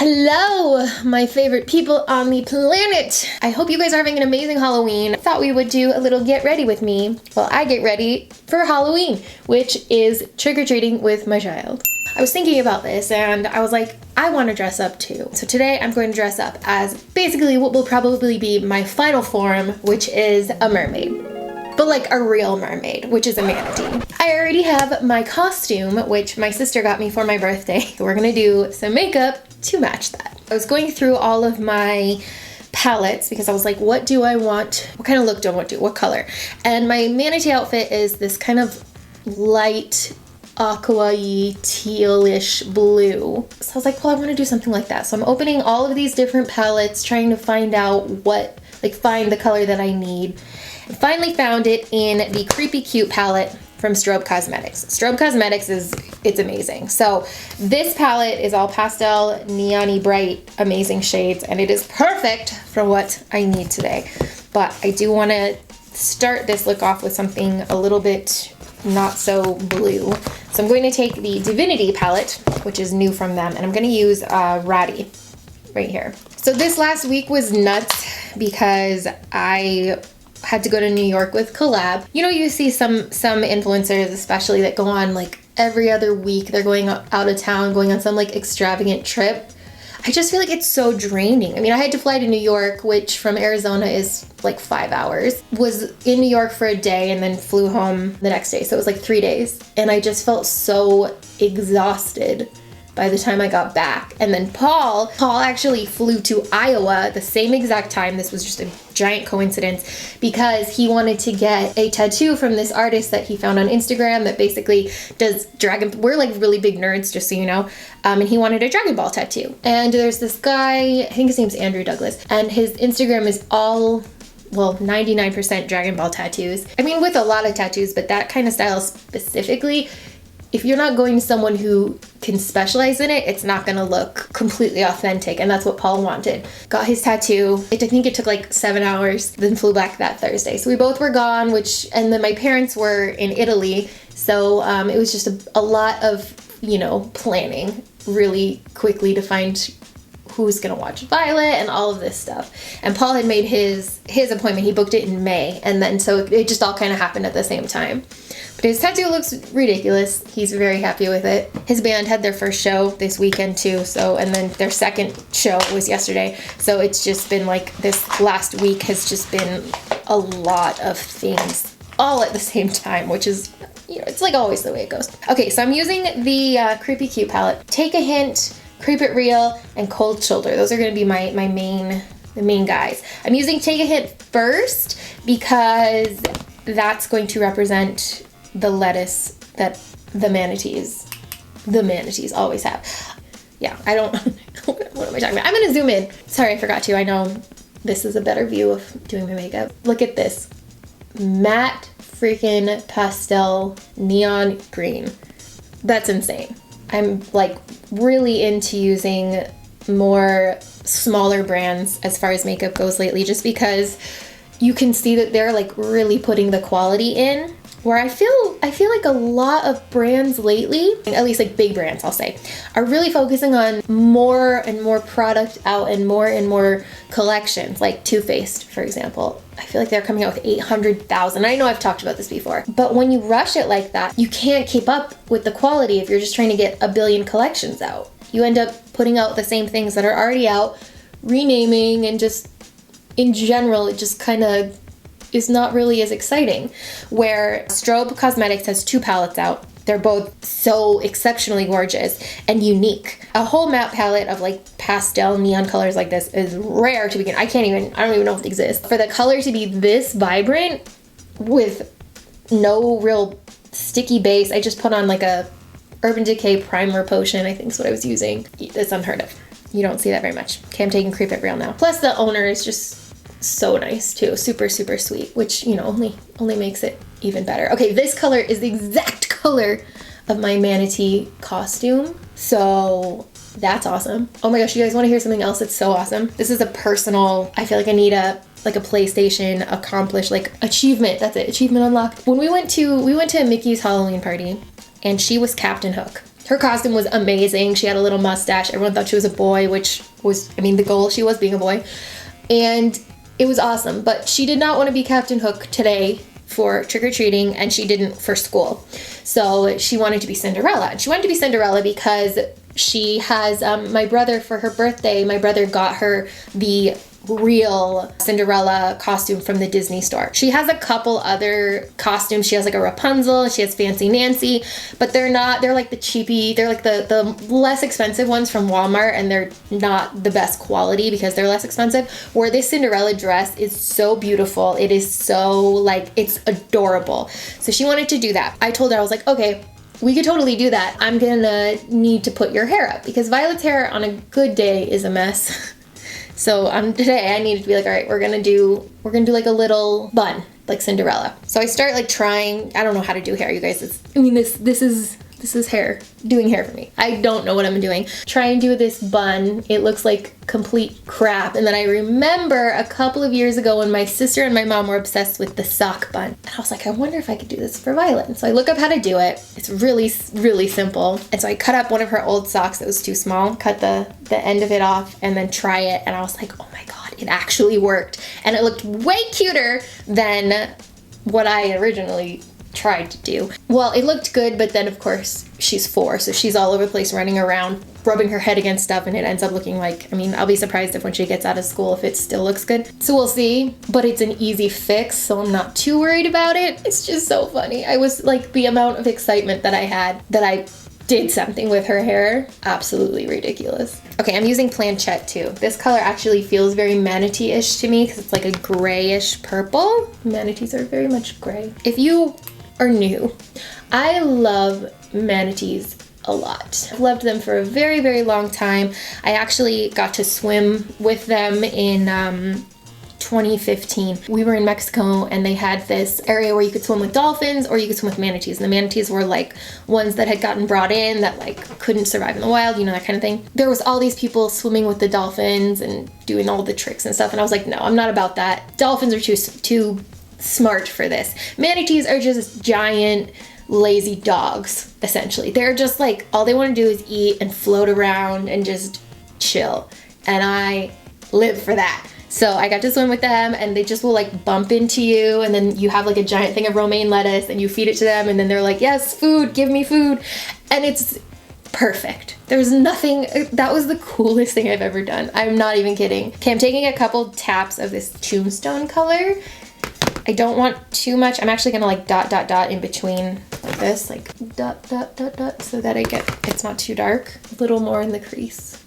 Hello, my favorite people on the planet. I hope you guys are having an amazing Halloween. I thought we would do a little get ready with me while I get ready for Halloween, which is trick-or-treating with my child. I was thinking about this and I was like, I want to dress up too. So today I'm going to dress up as basically what will probably be my final form, which is a mermaid. But like a real mermaid, which is a manatee. I already have my costume, which my sister got me for my birthday. So we're gonna do some makeup to match that. I was going through all of my palettes because I was like, what do I want? What kind of look do I want to do? What color? And my manatee outfit is this kind of light aqua-y tealish blue. So I was like, well, I want to do something like that. So I'm opening all of these different palettes, trying to find out find the color that I need. I finally found it in the Creepy Cute palette from Strobe Cosmetics. Strobe Cosmetics it's amazing. So this palette is all pastel, neon-y bright, amazing shades, and it is perfect for what I need today. But I do want to start this look off with something a little bit not so blue. So I'm going to take the Divinity palette, which is new from them, and I'm going to use Ratty right here. So this last week was nuts because I had to go to New York with collab. You know, you see some influencers especially that go on like every other week. They're going out of town, going on some like extravagant trip. I just feel like it's so draining. I mean, I had to fly to New York, which from Arizona is like 5 hours. Was in New York for a day and then flew home the next day. So it was like 3 days. And I just felt so exhausted by the time I got back. And then Paul actually flew to Iowa the same exact time. This was just a giant coincidence because he wanted to get a tattoo from this artist that he found on Instagram that basically does we're like really big nerds, just so you know. And he wanted a Dragon Ball tattoo. And there's this guy, I think his name's Andrew Douglas, and his Instagram is all, well, 99% Dragon Ball tattoos. I mean, with a lot of tattoos, but that kind of style specifically, if you're not going to someone who can specialize in it, it's not gonna look completely authentic, and that's what Paul wanted. Got his tattoo. I think it took like 7 hours, then flew back that Thursday. So we both were gone, and then my parents were in Italy, so it was just a lot of, you know, planning really quickly to find who's gonna watch Violet and all of this stuff. And Paul had made his appointment, he booked it in May, and then so it just all kind of happened at the same time. But his tattoo looks ridiculous. He's very happy with it. His band had their first show this weekend too, and then their second show was yesterday. So it's just been like, this last week has just been a lot of things all at the same time, which is, you know, it's like always the way it goes. Okay, so I'm using the Creepy Cute palette. Take a Hint, Creep It Real, and Cold Shoulder. Those are gonna be my main guys. I'm using Take a Hint first because that's going to represent the lettuce that the manatees always have. Yeah, I don't, what am I talking about? I'm gonna zoom in. Sorry, I forgot to. I know this is a better view of doing my makeup. Look at this. Matte freaking pastel neon green. That's insane. I'm like really into using more smaller brands as far as makeup goes lately, just because you can see that they're like really putting the quality in. Where I feel like a lot of brands lately, at least like big brands I'll say, are really focusing on more and more product out and more collections, like Too Faced, for example. I feel like they're coming out with 800,000. I know I've talked about this before, but when you rush it like that, you can't keep up with the quality if you're just trying to get a billion collections out. You end up putting out the same things that are already out, renaming, and just in general, it just kind of is not really as exciting. Where Strobe Cosmetics has 2 palettes out. They're both so exceptionally gorgeous and unique. A whole matte palette of like pastel neon colors like this is rare to begin. I don't even know if it exists. For the color to be this vibrant with no real sticky base, I just put on like a Urban Decay primer potion, I think is what I was using. It's unheard of. You don't see that very much. Okay, I'm taking Creep It Real now. Plus the owner is just so nice too, super sweet, which, you know, only makes it even better. Okay, this color is the exact color of my manatee costume, so that's awesome. Oh my gosh, you guys want to hear something else that's so awesome? This is a personal, I feel like I need a PlayStation accomplished, like achievement. That's it, achievement unlocked. When we went to a Mickey's Halloween party, and she was Captain Hook. Her costume was amazing. She had a little mustache. Everyone thought she was a boy, which was, I mean, the goal. She was being a boy. And it was awesome. But she did not want to be Captain Hook today for trick-or-treating, and she didn't for school. So she wanted to be Cinderella. And she wanted to be Cinderella because she has, my brother, for her birthday, my brother got her the real Cinderella costume from the Disney store. She has a couple other costumes. She has like a Rapunzel, she has Fancy Nancy, but they're like the cheapy, they're like the less expensive ones from Walmart, and they're not the best quality because they're less expensive. Where this Cinderella dress is so beautiful. It is so like, it's adorable. So she wanted to do that. I told her, I was like, okay, we could totally do that. I'm gonna need to put your hair up because Violet's hair on a good day is a mess. So today I needed to be like, all right, we're gonna do like a little bun, like Cinderella. So I start like trying, I don't know how to do hair, you guys. This is hair, doing hair for me. I don't know what I'm doing. Try and do this bun. It looks like complete crap. And then I remember a couple of years ago when my sister and my mom were obsessed with the sock bun. And I was like, I wonder if I could do this for Violet. And so I look up how to do it. It's really, really simple. And so I cut up one of her old socks that was too small, cut the end of it off, and then try it. And I was like, oh my God, it actually worked. And it looked way cuter than what I originally tried to do. Well, it looked good, but then of course she's 4, so she's all over the place running around, rubbing her head against stuff, and it ends up looking like, I mean, I'll be surprised if when she gets out of school if it still looks good. So we'll see, but it's an easy fix, so I'm not too worried about it. It's just so funny. I was like, the amount of excitement that I had that I did something with her hair, absolutely ridiculous. Okay, I'm using planchette too. This color actually feels very manatee-ish to me because it's like a grayish purple. Manatees are very much gray. If you are new, I love manatees a lot. I've loved them for a very, very long time. I actually got to swim with them in 2015. We were in Mexico and they had this area where you could swim with dolphins or you could swim with manatees. And the manatees were like ones that had gotten brought in that like couldn't survive in the wild, you know, that kind of thing. There was all these people swimming with the dolphins and doing all the tricks and stuff. And I was like, no, I'm not about that. Dolphins are too smart for this. Manatees are just giant, lazy dogs, essentially. They're just like, all they want to do is eat and float around and just chill. And I live for that. So I got to swim with them and they just will like bump into you and then you have like a giant thing of romaine lettuce and you feed it to them and then they're like, yes, food, give me food. And it's perfect. There's nothing, that was the coolest thing I've ever done. I'm not even kidding. Okay, I'm taking a couple taps of this tombstone color. I don't want too much. I'm actually gonna like dot, dot, dot in between like this, like dot, dot, dot, dot, so that it's not too dark. A little more in the crease.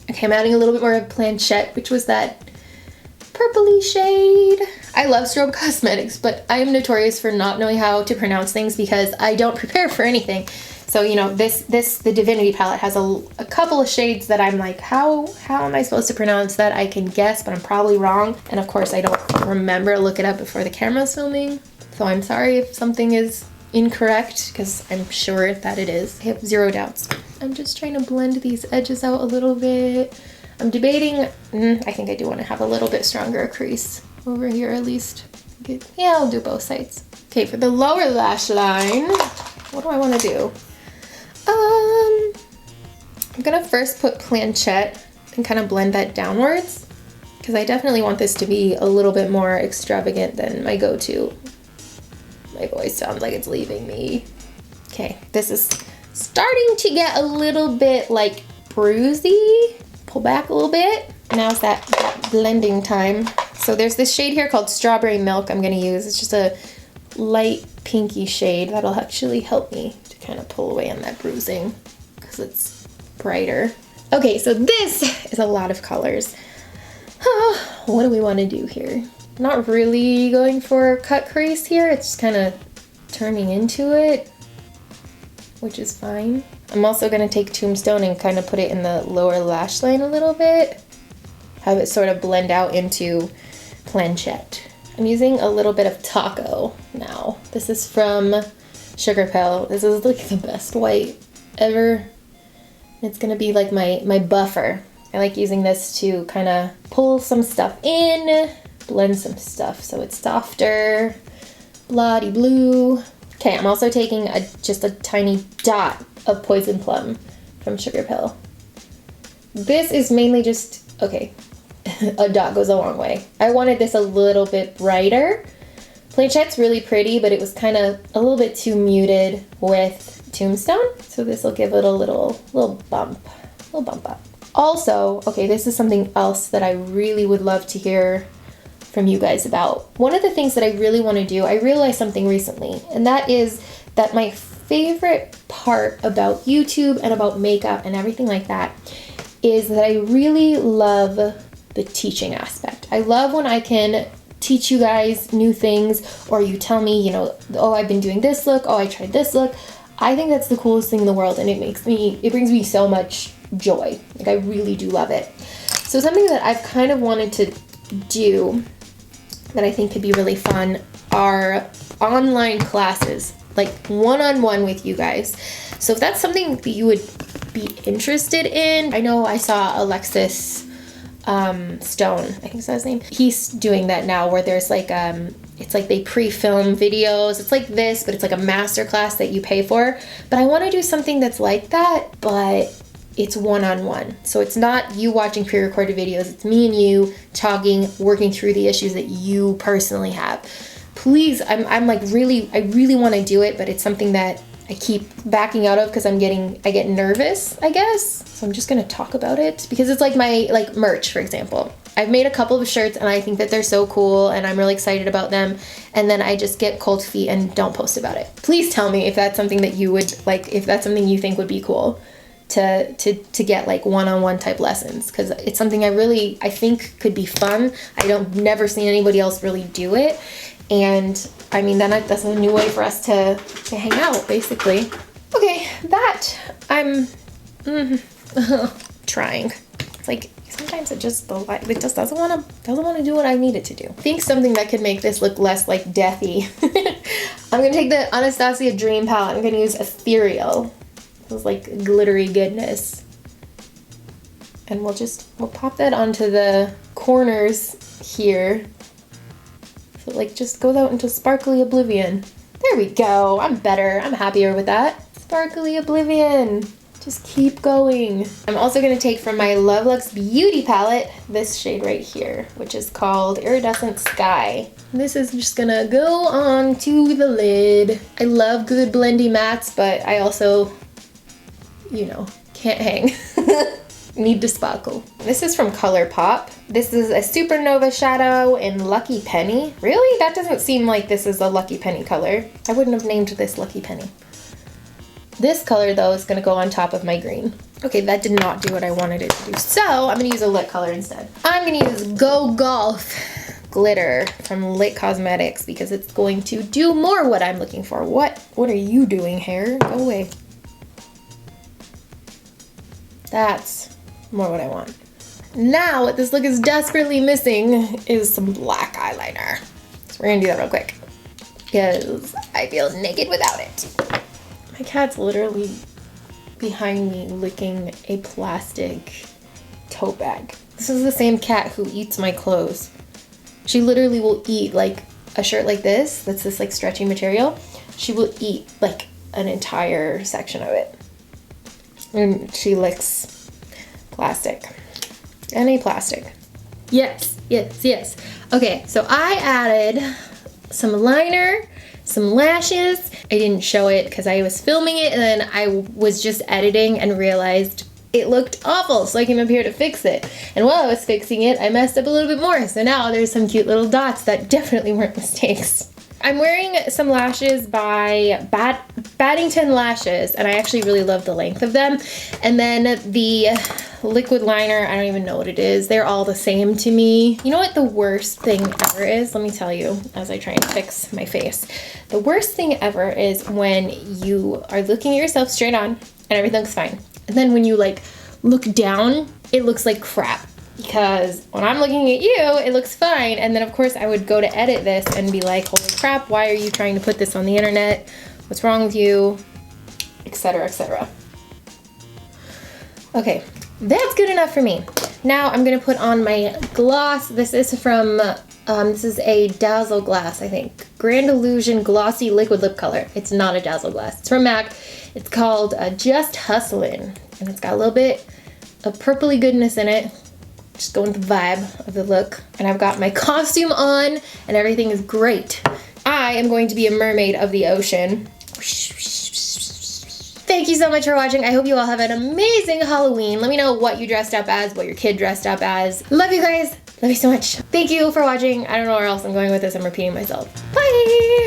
Okay, I'm adding a little bit more of planchette, which was that purpley shade. I love Strobe Cosmetics, but I am notorious for not knowing how to pronounce things because I don't prepare for anything. So, you know, the Divinity palette has a couple of shades that I'm like, how am I supposed to pronounce that? I can guess, but I'm probably wrong. And of course, I don't remember to look it up before the camera's filming. So I'm sorry if something is incorrect, because I'm sure that it is. I have zero doubts. I'm just trying to blend these edges out a little bit. I'm debating, I think I do want to have a little bit stronger crease over here at least. Good. Yeah, I'll do both sides. Okay, for the lower lash line, what do I want to do? I'm gonna first put planchette and kind of blend that downwards because I definitely want this to be a little bit more extravagant than my go-to. My voice sounds like it's leaving me. Okay, this is starting to get a little bit like bruisey. Pull back a little bit. Now's that blending time. So there's this shade here called Strawberry Milk I'm gonna use. It's just a light pinky shade that'll actually help me to kind of pull away on that bruising because it's brighter. Okay, so this is a lot of colors. What do we want to do here? Not really going for cut crease here. It's just kind of turning into it, which is fine. I'm also going to take Tombstone and kind of put it in the lower lash line a little bit. Have it sort of blend out into Planchette. I'm using a little bit of Taco now. This is from Sugar Pill. This is like the best white ever. It's gonna be like my buffer. I like using this to kind of pull some stuff in, blend some stuff so it's softer, bloody blue. Okay, I'm also taking just a tiny dot of Poison Plum from Sugar Pill. This is mainly just, okay, a dot goes a long way. I wanted this a little bit brighter. Planchette's really pretty, but it was kind of a little bit too muted with Tombstone. So this will give it a little bump up. Also, okay, this is something else that I really would love to hear from you guys about. One of the things that I really want to do, I realized something recently, and that is that my favorite part about YouTube and about makeup and everything like that is that I really love the teaching aspect. I love when I can teach you guys new things, or you tell me, you know, oh, I've been doing this look, oh, I tried this look. I think that's the coolest thing in the world, and it brings me so much joy. Like, I really do love it. So something that I've kind of wanted to do that I think could be really fun are online classes, like one-on-one with you guys. So if that's something that you would be interested in, I know I saw Alexis Stone, I think is that his name. He's doing that now, where there's like it's like they pre-film videos. It's like this, but it's like a master class that you pay for. But I want to do something that's like that, but it's one-on-one. So it's not you watching pre-recorded videos. It's me and you talking, working through the issues that you personally have. Please, I'm like I really want to do it, but it's something that I keep backing out of because I get nervous, I guess. So I'm just gonna talk about it because it's like my merch, for example. I've made a couple of shirts and I think that they're so cool and I'm really excited about them, and then I just get cold feet and don't post about it. Please tell me if that's something that you would like, if that's something you think would be cool to get like one-on-one type lessons, because it's something I think could be fun. Never seen anybody else really do it. And I mean, then that's a new way for us to hang out, basically. Okay, that I'm trying. It's like sometimes it just doesn't want to do what I need it to do. I think something that could make this look less like deathy. I'm gonna take the Anastasia Dream palette. I'm gonna use Ethereal. This like glittery goodness, and we'll pop that onto the corners here. So it like just goes out into sparkly oblivion. There we go. I'm better. I'm happier with that. Sparkly oblivion. Just keep going. I'm also going to take from my Love Lux Beauty palette this shade right here, which is called Iridescent Sky. This is just going to go on to the lid. I love good blendy mattes, but I also, you know, can't hang. Need to sparkle. This is from ColourPop. This is a Supernova shadow in Lucky Penny. Really? That doesn't seem like this is a Lucky Penny color. I wouldn't have named this Lucky Penny. This color though is gonna go on top of my green. Okay, that did not do what I wanted it to do. So I'm gonna use a lit color instead. I'm gonna use Go Golf glitter from Lit Cosmetics because it's going to do more what I'm looking for. What are you doing, hair? Go away. That's more what I want. Now what this look is desperately missing is some black eyeliner. So we're gonna do that real quick because I feel naked without it. My cat's literally behind me licking a plastic tote bag. This is the same cat who eats my clothes. She literally will eat like a shirt like this, that's this like stretchy material. She will eat like an entire section of it. And she licks plastic. Any plastic. Yes, yes, yes. Okay, so I added some liner, some lashes. I didn't show it because I was filming it and then I was just editing and realized it looked awful, so I came up here to fix it. And while I was fixing it, I messed up a little bit more. So now there's some cute little dots that definitely weren't mistakes. I'm wearing some lashes by Baddington Lashes, and I actually really love the length of them. And then the liquid liner, I don't even know what it is. They're all the same to me. You know what the worst thing ever is? Let me tell you as I try and fix my face. The worst thing ever is when you are looking at yourself straight on and everything looks fine. And then when you like look down, it looks like crap. Because when I'm looking at you, it looks fine. And then of course I would go to edit this and be like, holy crap, why are you trying to put this on the internet? What's wrong with you? Etc, etc. Okay, that's good enough for me. Now I'm gonna put on my gloss. This is from This is a Dazzle Glass, I think. Grand Illusion Glossy Liquid Lip Color. It's not a Dazzle Glass. It's from MAC. It's called Just Hustlin'. And it's got a little bit of purpley goodness in it. Just going with the vibe of the look. And I've got my costume on and everything is great. I am going to be a mermaid of the ocean. Thank you so much for watching. I hope you all have an amazing Halloween. Let me know what you dressed up as, what your kid dressed up as. Love you guys. Love you so much. Thank you for watching. I don't know where else I'm going with this. I'm repeating myself. Bye!